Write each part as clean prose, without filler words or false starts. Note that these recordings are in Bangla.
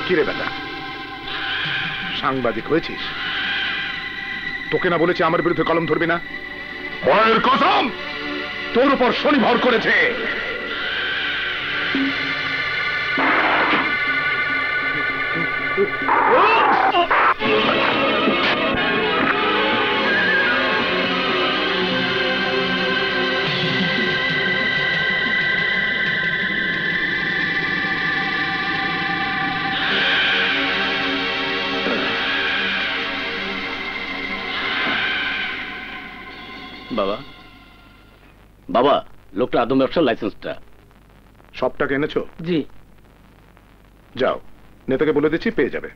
কিরে বেটা, সাংবাদিক হয়েছিস? তোকে না বলেছি আমার বিরুদ্ধে কলম ধরবি না? ভয়ের কসম, তোর উপর শনি ভর করেছে। বাবা, বাবা, লোকটা আদম ব্যবসার লাইসেন্সটা। সবটাকে এনেছো? জি। যাও, নেতাকে বলে দিচ্ছি, পেয়ে যাবে।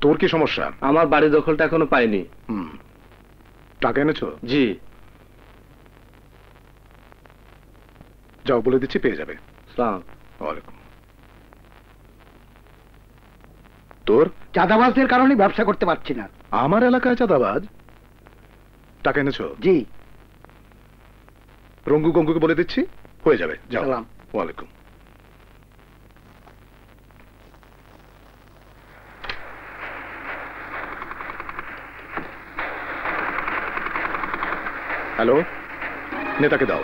তোর কি সমস্যা? আমার বাড়ি দখলটা এখনো পাইনি। টাকা এনেছো? জি। যাও, বলে দিচ্ছি, পেয়ে যাবে। সালাম। ওয়ালাইকুম। তোর? চাঁদাবাজদের কারণে ব্যবসা করতে পারছি না। আমার এলাকায় চাঁদাবাজ? টাকা এনেছো? জি। রঙ্গু গঙ্গুকে বলে দিচ্ছি, হয়ে যাবে। যাও। সালাম। ওয়ালাইকুম। হ্যালো, নেতাকে দাও।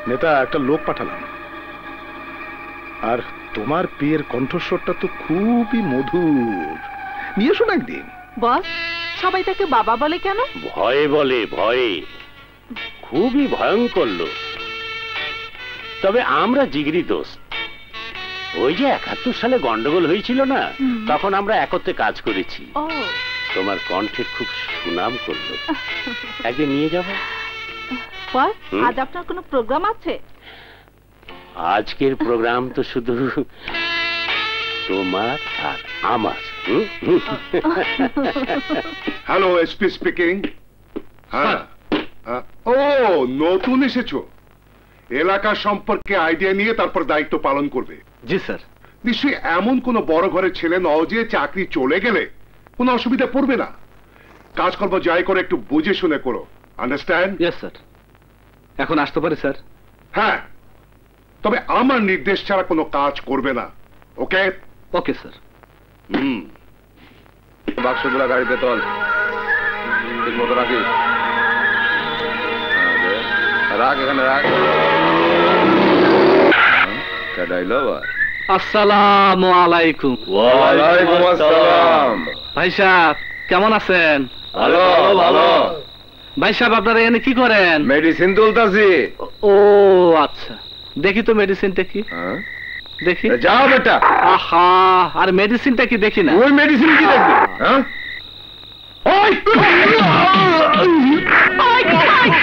নেতা, একটা লোক পাঠালাম। আর তোমার বিয়ের কণ্ঠস্বরটা তো খুবই মধুর, নিয়ে এসো না একদিন। বস, সবাই তাকে বাবা বলে কেন? ভয়ে বলে, ভয়ে। খুবই ভয়ঙ্কর লোক। তবে আমরা জিগরি দোস্ত। ওই যে 71 সালে গন্ডগোল হয়েছিল না, তখন আমরা একত্রে কাজ করেছি। তোমার কণ্ঠের খুব সুনাম করলো। একদিন নিয়ে যাব। বস, আজ আপনার কোনো প্রোগ্রাম আছে? আজকের প্রোগ্রাম তো শুধু তোমার আর আমার। Hello, SP speaking. হ্যাঁ। ও, নতুন এসেছো? এলাকা সম্পর্কে আইডিয়া নিয়ে তারপর দায়িত্ব পালন করবে? জি স্যার। নিশ্চয়ই এমন কোন বড় ঘরের ছেলে নও যে চাকরি চলে গেলে কোনো অসুবিধা পড়বে না। কাজকর্ম যাই করে একটু বুঝে শুনে করো। আন্ডারস্ট্যান্ড? Yes sir. এখন আসতে পারি স্যার? হ্যাঁ, তবে আমার নির্দেশ ছাড়া কোনো কাজ করবে না। ওকে? Okay sir. বাক্সগুলা গাড়িতে তোল, ঠিক মতো রাখিস। রাখ, এখানে রাখ। কেডাইলো আবার? আসসালামু আলাইকুম। ওয়ালাইকুম আসসালাম। ভাই সাহেব, কেমন আছেন? ভালো ভালো। ভাই সাহেব, আপনারা এখানে কি করেন? মেডিসিন তুলতাছি। ও আচ্ছা, দেখি তো মেডিসিনটা কি। দেখি। যাও বেটা। আহা, আর মেডিসিনটা কি দেখি না। ওই মেডিসিন কি দেখবি? হ্যাঁ,